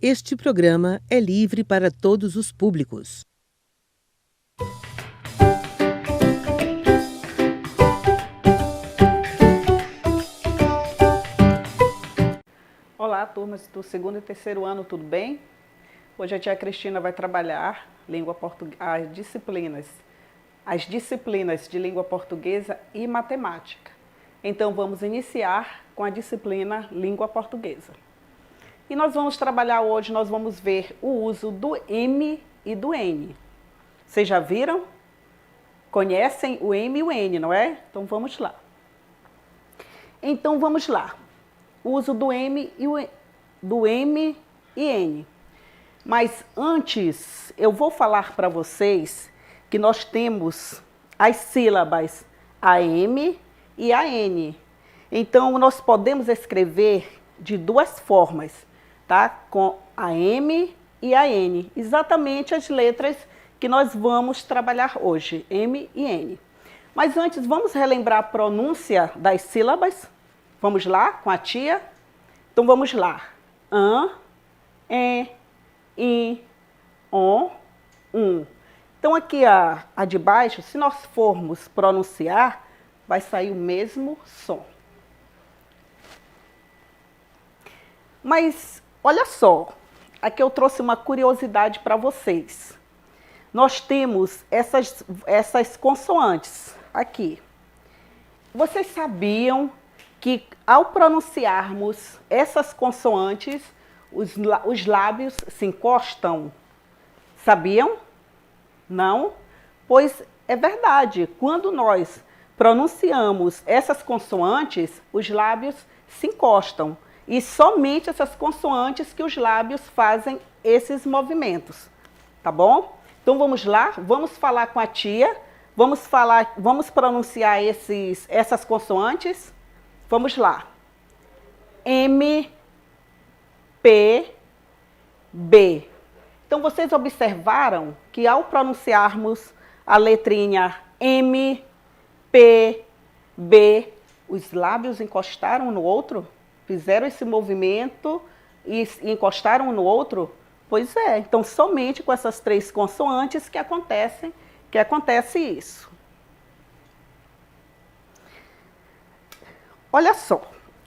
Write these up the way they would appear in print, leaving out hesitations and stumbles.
Este programa é livre para todos os públicos. Olá, turmas do segundo e terceiro ano, tudo bem? Hoje a tia Cristina vai trabalhar as disciplinas de língua portuguesa e matemática. Então vamos iniciar com a disciplina língua portuguesa. E nós vamos trabalhar hoje, nós vamos ver o uso do M e do N. Vocês já viram? Conhecem o M e o N, não é? Então vamos lá. O uso do M e N. Mas antes, eu vou falar para vocês que nós temos as sílabas AM e AN. Então, nós podemos escrever de duas formas, tá? Com AM e AN. Exatamente as letras que nós vamos trabalhar hoje, M e N. Mas antes, vamos relembrar a pronúncia das sílabas? Vamos lá, com a tia? Então, vamos lá. An, en, in, on, um. Então, aqui a de baixo, se nós formos pronunciar, vai sair o mesmo som. Mas, olha só, aqui eu trouxe uma curiosidade para vocês. Nós temos essas consoantes aqui. Vocês sabiam que ao pronunciarmos essas consoantes, os lábios se encostam? Sabiam? Não? Pois é verdade, quando nós pronunciamos essas consoantes, os lábios se encostam. E somente essas consoantes que os lábios fazem esses movimentos. Tá bom? Então vamos lá, vamos falar com a tia, vamos pronunciar essas consoantes. Vamos lá. M, P, B. Então, vocês observaram que ao pronunciarmos a letrinha M, P, B, os lábios encostaram um no outro? Fizeram esse movimento e encostaram um no outro? Pois é, então somente com essas três consoantes que acontece isso. Olha só,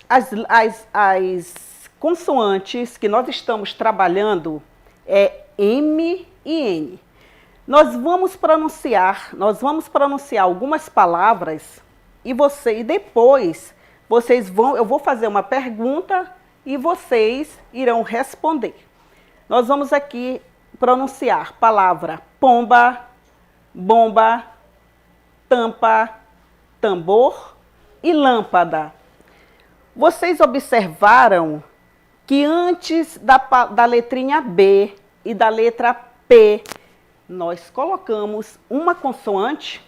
as consoantes que nós estamos trabalhando é M e N. Nós vamos pronunciar algumas palavras e depois eu vou fazer uma pergunta e vocês irão responder. Nós vamos aqui pronunciar palavra pomba, bomba, tampa, tambor e lâmpada. Vocês observaram que antes da letrinha B e da letra P, nós colocamos uma consoante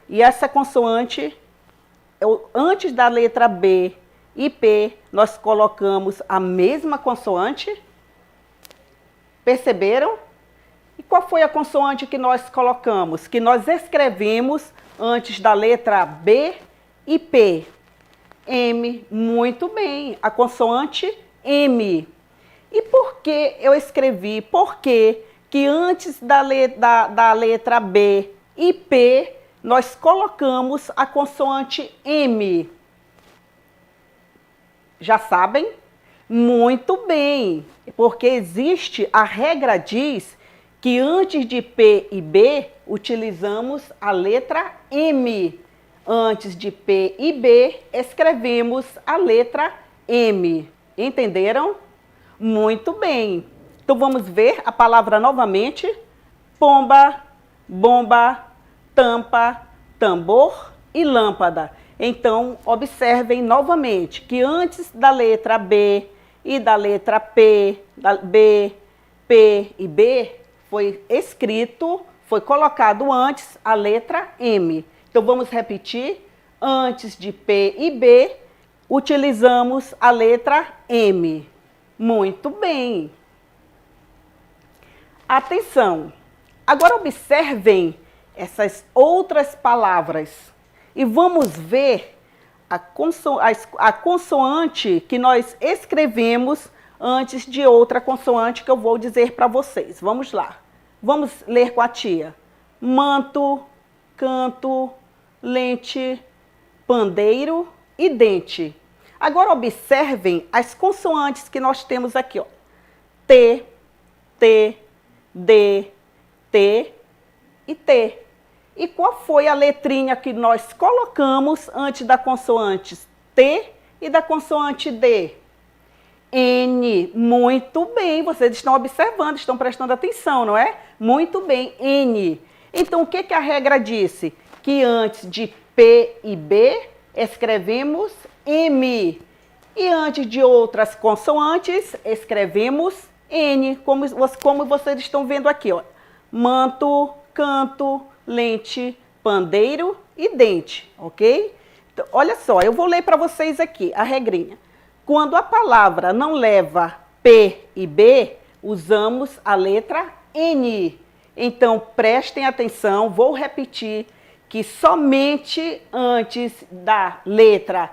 e essa consoante, antes da letra B e P, nós colocamos a mesma consoante. Perceberam? E qual foi a consoante que nós colocamos, que nós escrevemos antes da letra B e P? M, muito bem, a consoante M. E por que eu escrevi? Porque que antes da letra B e P, nós colocamos a consoante M. Já sabem? Muito bem, porque existe, a regra diz que antes de P e B, utilizamos a letra M. Antes de P e B, escrevemos a letra M. Entenderam? Muito bem. Então vamos ver a palavra novamente. Pomba, bomba, tampa, tambor e lâmpada. Então, observem novamente que antes da letra B e da letra P, P e B, foi colocado antes a letra M. Então, vamos repetir. Antes de P e B, utilizamos a letra M. Muito bem. Atenção. Agora, observem essas outras palavras e vamos ver a consoante que nós escrevemos antes de outra consoante que eu vou dizer para vocês. Vamos lá. Vamos ler com a tia. Manto, canto, lente, pandeiro e dente. Agora observem as consoantes que nós temos aqui, ó. T, T, D, T e T. E qual foi a letrinha que nós colocamos antes da consoante T e da consoante D? N. Muito bem, vocês estão observando, estão prestando atenção, não é? Muito bem, N. Então, o que a regra disse? Que antes de P e B, escrevemos M. E antes de outras consoantes, escrevemos N, como vocês estão vendo aqui, ó. Manto, canto, lente, pandeiro e dente, ok? Então, olha só, eu vou ler para vocês aqui a regrinha. Quando a palavra não leva P e B, usamos a letra N. Então, prestem atenção, vou repetir que somente antes da letra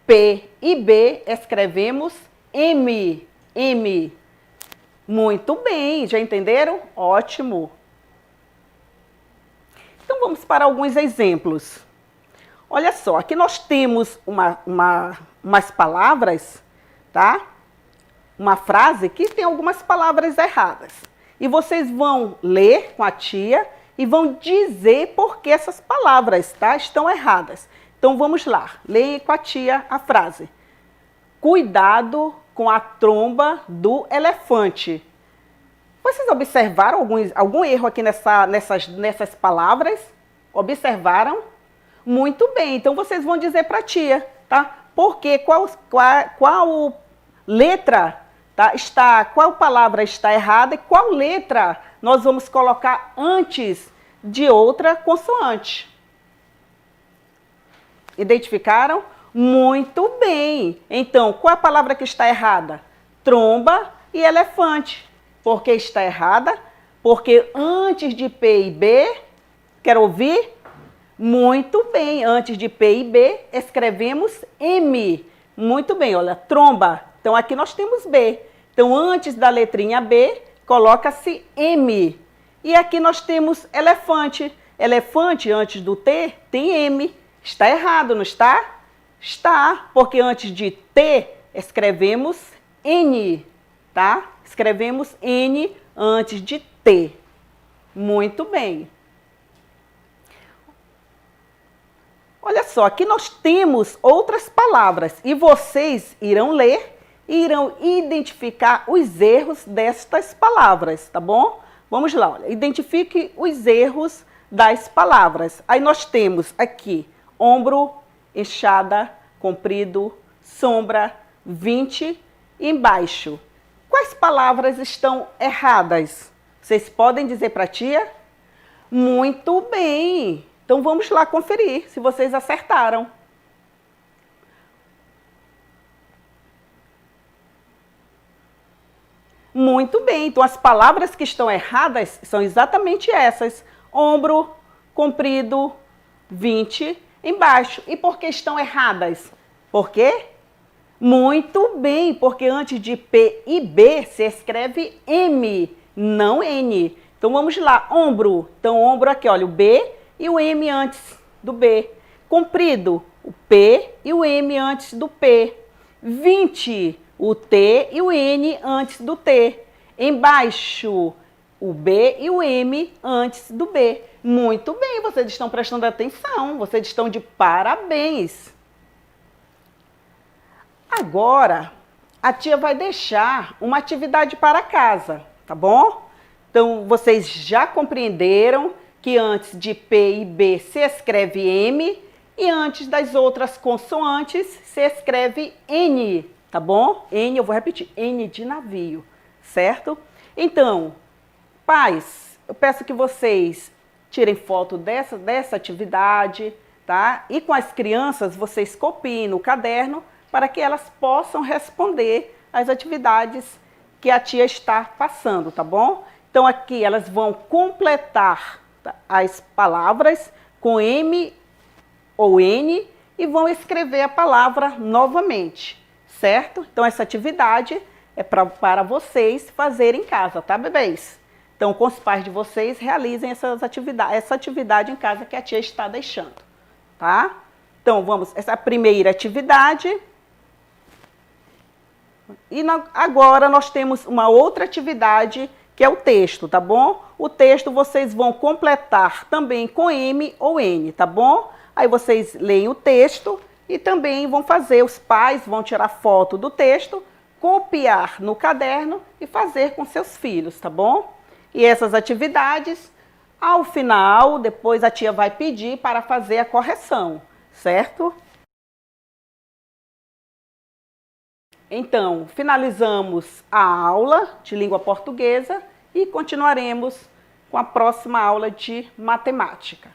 P e B escrevemos M. M. Muito bem, já entenderam? Ótimo. Então, vamos para alguns exemplos. Olha só, aqui nós temos umas palavras, tá? Uma frase que tem algumas palavras erradas. E vocês vão ler com a tia e vão dizer por que essas palavras, tá, estão erradas. Então, vamos lá. Leia com a tia a frase. Cuidado com a tromba do elefante. Vocês observaram algum erro aqui nessas palavras? Observaram? Muito bem, então vocês vão dizer para a tia, tá? Porque qual letra, tá, qual palavra está errada e qual letra nós vamos colocar antes de outra consoante. Identificaram? Muito bem. Então, qual a palavra que está errada? Tromba e elefante. Por que está errada? Porque antes de P e B, quer ouvir? Muito bem, antes de P e B, escrevemos M. Muito bem, olha, tromba. Então, aqui nós temos B. Então, antes da letrinha B, coloca-se M. E aqui nós temos elefante. Elefante, antes do T, tem M. Está errado, não está? Está, porque antes de T, escrevemos N, tá? Escrevemos N antes de T. Muito bem. Olha só, aqui nós temos outras palavras e vocês irão ler e irão identificar os erros destas palavras, tá bom? Vamos lá, olha, identifique os erros das palavras. Aí nós temos aqui ombro, enxada, comprido, sombra, 20 e embaixo. Quais palavras estão erradas? Vocês podem dizer para a tia? Muito bem! Então, vamos lá conferir se vocês acertaram. Muito bem. Então, as palavras que estão erradas são exatamente essas. Ombro, comprido, 20, embaixo. E por que estão erradas? Por quê? Muito bem, porque antes de P e B se escreve M, não N. Então, vamos lá. Ombro. Então, ombro aqui, olha, o B e o M antes do B. Comprido, o P e o M antes do P. 20, o T e o N antes do T. Embaixo, o B e o M antes do B. Muito bem, vocês estão prestando atenção, vocês estão de parabéns. Agora, a tia vai deixar uma atividade para casa, tá bom? Então, vocês já compreenderam que antes de P e B se escreve M e antes das outras consoantes se escreve N, tá bom? N, eu vou repetir, N de navio, certo? Então, pais, eu peço que vocês tirem foto dessa atividade, tá? E com as crianças, vocês copiem no caderno para que elas possam responder as atividades que a tia está passando, tá bom? Então, aqui elas vão completar as palavras com M ou N e vão escrever a palavra novamente, certo? Então, essa atividade é para vocês fazerem em casa, tá, bebês? Então, com os pais de vocês, realizem essa atividade em casa que a tia está deixando, tá? Então, vamos, essa primeira atividade. E agora nós temos uma outra atividade, que é o texto, tá bom? O texto vocês vão completar também com M ou N, tá bom? Aí vocês leem o texto e também vão fazer, os pais vão tirar foto do texto, copiar no caderno e fazer com seus filhos, tá bom? E essas atividades, ao final, depois a tia vai pedir para fazer a correção, certo? Então, finalizamos a aula de língua portuguesa e continuaremos com a próxima aula de matemática.